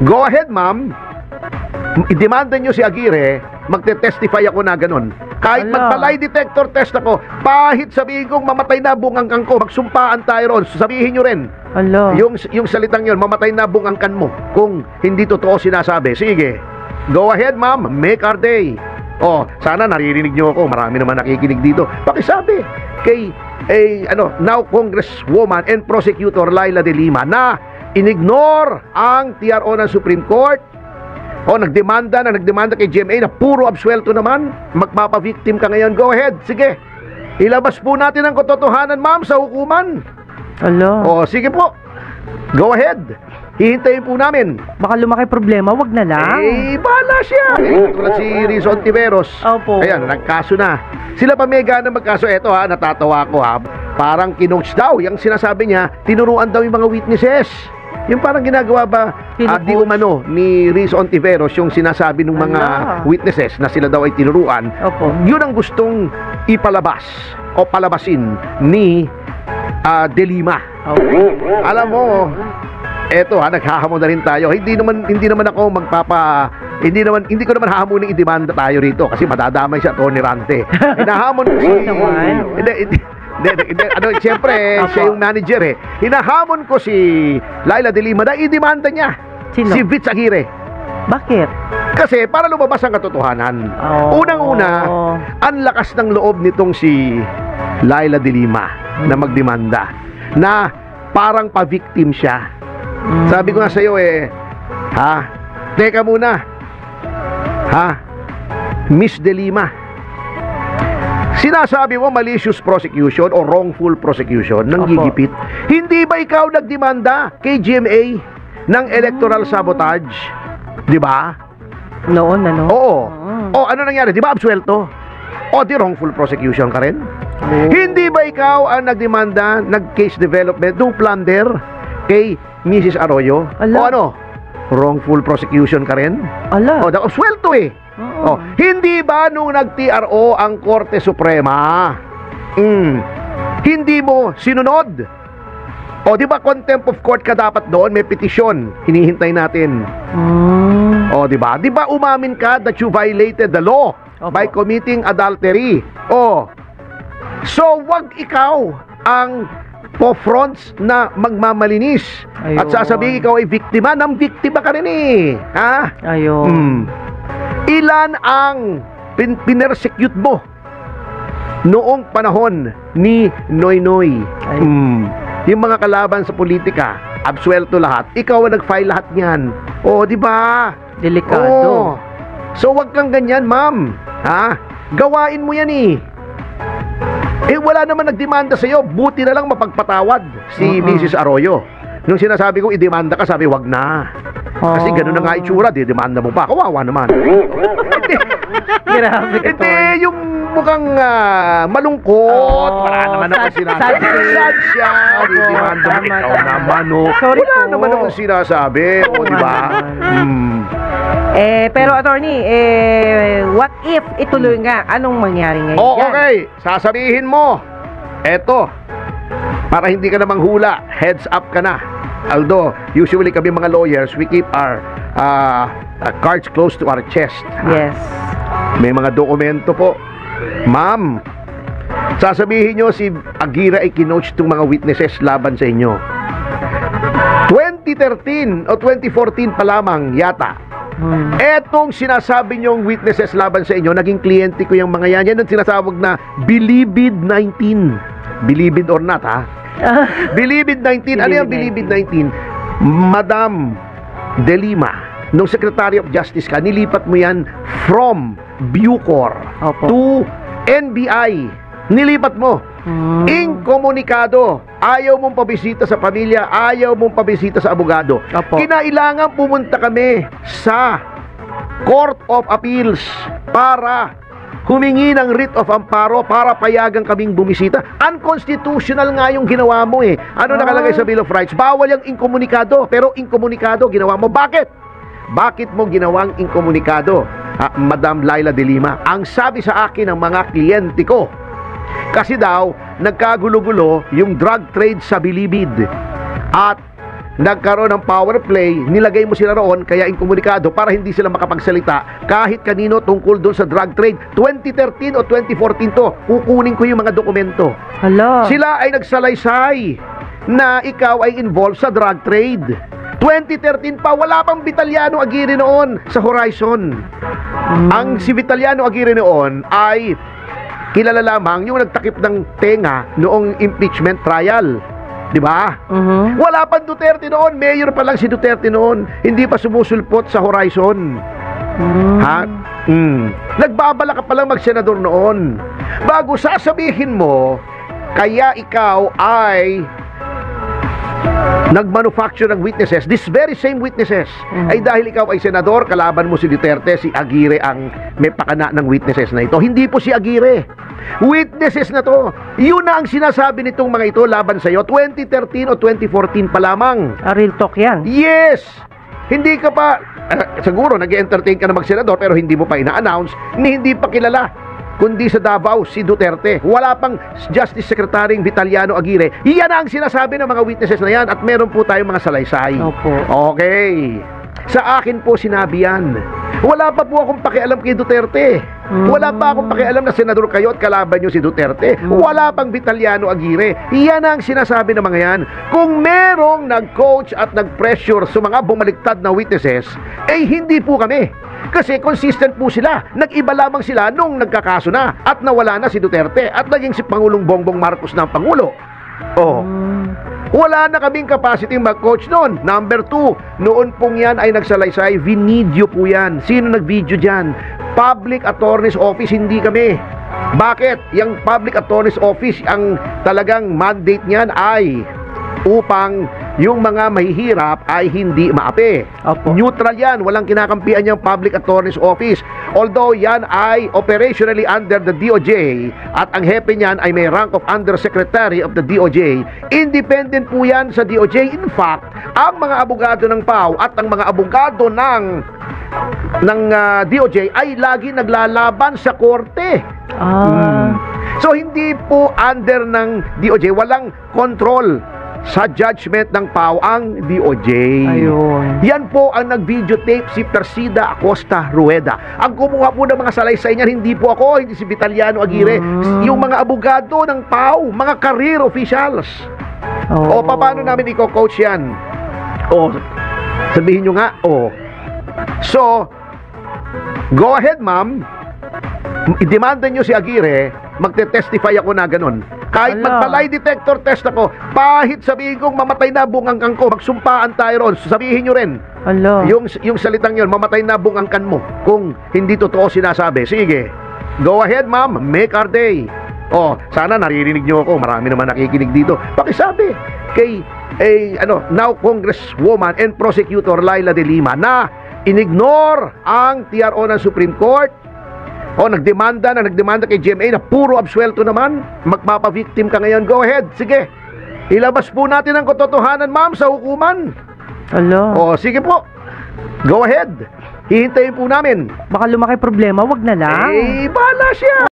Go ahead, ma'am. I-demanda nyo si Aguirre, magte-testify ako na ganun. Kahit magpa-lie detector test ako, pahit sabihin kong mamatay na bungangkan ko, magsumpaan tayo ron, sabihin nyo rin. Yung salitang yun, mamatay na bungangkan mo, kung hindi totoo sinasabi. Sige, go ahead, ma'am, make our day. Oh, sana naririnig nyo ako, marami naman nakikinig dito. Pakisabi kay now Congresswoman and Prosecutor Laila De Lima na inignore ang TRO ng Supreme Court. O nagdemanda kay GMA na puro absuelto naman, magpapa-victim ka ngayon. Go ahead, sige. Ilabas po natin ang katotohanan, ma'am, sa hukuman. O sige po, go ahead. Hihintayin po namin. Baka lumaki problema, wag na lang. Bahala siya. Tulad si Rizo Ontiveros. Opo. Ayan, nagkaso na. Sila pa mega na magkaso. Eto natatawa ko parang kinoach daw. Yung sinasabi niya, tinuruan daw yung mga witnesses. Yung parang ginagawa ba di umano ni Rizo Ontiveros yung sinasabi ng mga witnesses na sila daw ay tinuruan. Opo. Yun ang gustong ipalabas o palabasin ni De Lima. Okay. Alam mo, eto naghahamon na rin tayo. Hindi naman ako hindi ko naman hahamunin i-demanda tayo rito kasi madadamay siya Tony Rante. Hinahamon ko si siyempre, siya yung manager Hinahamon ko si Laila De Lima na i-demanda niya. Sino? Si Vitz Aguirre. Bakit? Kasi para lumabas ang katotohanan. Unang-una, ang lakas ng loob nitong si Laila De Lima na magdemanda na parang pa-victim siya. Sabi ko nga sa'yo teka muna, Miss De Lima, sinasabi mo malicious prosecution o wrongful prosecution ng gigipit. Hindi ba ikaw nagdemanda kay GMA ng electoral sabotage? Di ba? Noon, Oo. O ano nangyari? Di ba absuelto? O di wrongful prosecution ka rin? Hindi ba ikaw ang nagdemanda, nag-case development, no plunder kay Mrs. Arroyo? O ano? Wrongful prosecution ka rin? O absuelto hindi ba nung nag-TRO ang Korte Suprema, hindi mo sinunod? O di ba contempt of court ka dapat doon? May petisyon, hinihintay natin. O di ba? Di ba umamin ka that you violated the law by committing adultery? So wag ikaw ang po-fronts na magmamalinis. At sasabihin ikaw ay biktima ng biktima ka rin Ilan ang pinersecute mo noong panahon ni Noynoy? Yung mga kalaban sa politika, absuelto lahat. Ikaw ang nag-file lahat niyan. Di ba? Delikado. So wag kang ganyan, ma'am. Gawain mo yan wala naman nagdemanda sa'yo. Buti na lang mapagpatawad si Mrs. Arroyo. Nung sinasabi ko i-demanda ka, sabi wag na. Kasi gano'n na nga itsura, demanda mo pa. Kawawa naman. Grabe ka, Tony. Yung mukhang malungkot. Wala naman ako sinasabi. Sad siya. Demanda mo. Ikaw naman, wala naman akong sinasabi. Di ba? Pero attorney, what if ituloy nga? Anong mangyari ngayon? Okay. Sasabihin mo. Eto. Para hindi ka na manghula, heads up ka na. Although, usually kami mga lawyers, we keep our cards close to our chest. Yes. May mga dokumento po. Ma'am, sasabihin nyo si Aguirre ay kinoach itong mga witnesses laban sa inyo. 2013 o 2014 pa lamang yata. Etong sinasabi nyong witnesses laban sa inyo, naging kliyente ko yung mga yan. Yan ang sinasabog na Bilibid 19. Believe it or not, Believe it 19. Ano yung Believe it 19? Madam De Lima, nung Secretary of Justice ka, nilipat mo yan from Bucor to NBI. Nilipat mo. Inkomunikado. Ayaw mong pabisita sa pamilya, ayaw mong pabisita sa abogado. Kinailangan pumunta kami sa Court of Appeals para humingi ng writ of amparo para payagan kaming bumisita. Unconstitutional nga yung ginawa mo Ano nakalagay sa Bill of Rights? Bawal yung inkomunikado, pero inkomunikado ginawa mo. Bakit? Bakit mo ginawang inkomunikado, Madam Laila De Lima? Ang sabi sa akin ng mga kliyente ko, kasi daw nagkagulo-gulo yung drug trade sa Bilibid. At nagkaroon ng power play, nilagay mo sila roon, kaya inkomunikado para hindi sila makapagsalita kahit kanino tungkol doon sa drug trade. 2013 o 2014 to, kukunin ko yung mga dokumento. Hala. Sila ay nagsalaysay na ikaw ay involved sa drug trade. 2013 pa, wala pang Vitaliano Aguirre noon sa Horizon. Ang si Vitaliano Aguirre noon ay kilala lamang yung nagtakip ng tenga noong impeachment trial. Di ba? Wala pang Duterte noon. Mayor pa lang si Duterte noon. Hindi pa sumusulpot sa Horizon. Ha? Nagbabala ka palang mag-senador noon. Bago sasabihin mo, kaya ikaw ay nag-manufacture ng witnesses, this very same witnesses, ay dahil ikaw ay senador, kalaban mo si Duterte, si Aguirre ang may pakana ng witnesses na ito. Hindi po si Aguirre. Witnesses na to. Yun na ang sinasabi nitong mga ito laban sa'yo. 2013 o 2014 pa lamang. Real talk yan. Yes! Hindi ka pa, siguro nag-entertain ka na mag-senador pero hindi mo pa ina-announce ni hindi pa kilala kundi sa Davao si Duterte. Wala pang Justice Secretary Vitaliano Aguirre. Iyan ang sinasabi ng mga witnesses na yan at meron po tayong mga salaysay. Opo. Okay. Sa akin po sinabi yan. Wala pa po akong pakialam kay Duterte. Wala pa akong pakialam na senador kayo at kalaban nyo si Duterte. Wala pang Vitaliano Aguirre. Iyan ang sinasabi ng mga yan. Kung merong nag-coach at nag-pressure sa mga bumaliktad na witnesses, eh hindi po kami. Kasi consistent po sila. Nag-iba lamang sila nung nagkakaso na at nawala na si Duterte at naging si Pangulong Bongbong Marcos na ang Pangulo. Oh. Wala na kaming capacity mag-coach noon. Number 2, noon pong yan ay nagsalaysay, vinidyo po yan. Sino nag-video dyan? Public Attorney's Office, hindi kami. Bakit? Yung Public Attorney's Office, ang talagang mandate niyan ay upang yung mga mahihirap ay hindi maapi. Opo. Neutral yan, walang kinakampihan yung Public Attorney's Office. Although yan ay operationally under the DOJ at ang hepe niyan ay may rank of Undersecretary of the DOJ, independent po yan sa DOJ. In fact, ang mga abogado ng PAW at ang mga abogado ng DOJ ay lagi naglalaban sa korte. So hindi po under ng DOJ, walang control sa judgment ng PAW ang DOJ. Ayun. Yan po ang nag-videotape si Persida Acosta Rueda. Ang kumuha po ng mga salaysay niyan, hindi po ako, hindi si Vitaliano Aguirre. Yung mga abogado ng PAW, mga career officials. O paano namin i-coach yan? O, sabihin nyo nga, o. So, go ahead ma'am, i-demanda nyo si Aguirre, magte-testify ako na ganun. Kahit magpa-lie detector test ako, pahit sabihin kong mamatay na bungangkan ko, magsumpaan tayo ron, sabihin nyo rin. Yung salitang yun, mamatay na bungangkan mo, kung hindi totoo sinasabi. Sige, go ahead ma'am, make our day. Oh, sana naririnig nyo ako, marami naman nakikinig dito. Pakisabi kay now Congresswoman and Prosecutor Laila de Lima na inignore ang TRO ng Supreme Court. O, nagdemanda kay GMA na puro absuelto naman. Magpapa-victim ka ngayon. Go ahead. Sige. Ilabas po natin ang katotohanan, ma'am, sa hukuman. O, sige po. Go ahead. Hihintayin po namin. Baka lumaki problema, wag na lang. Eh, bahala siya.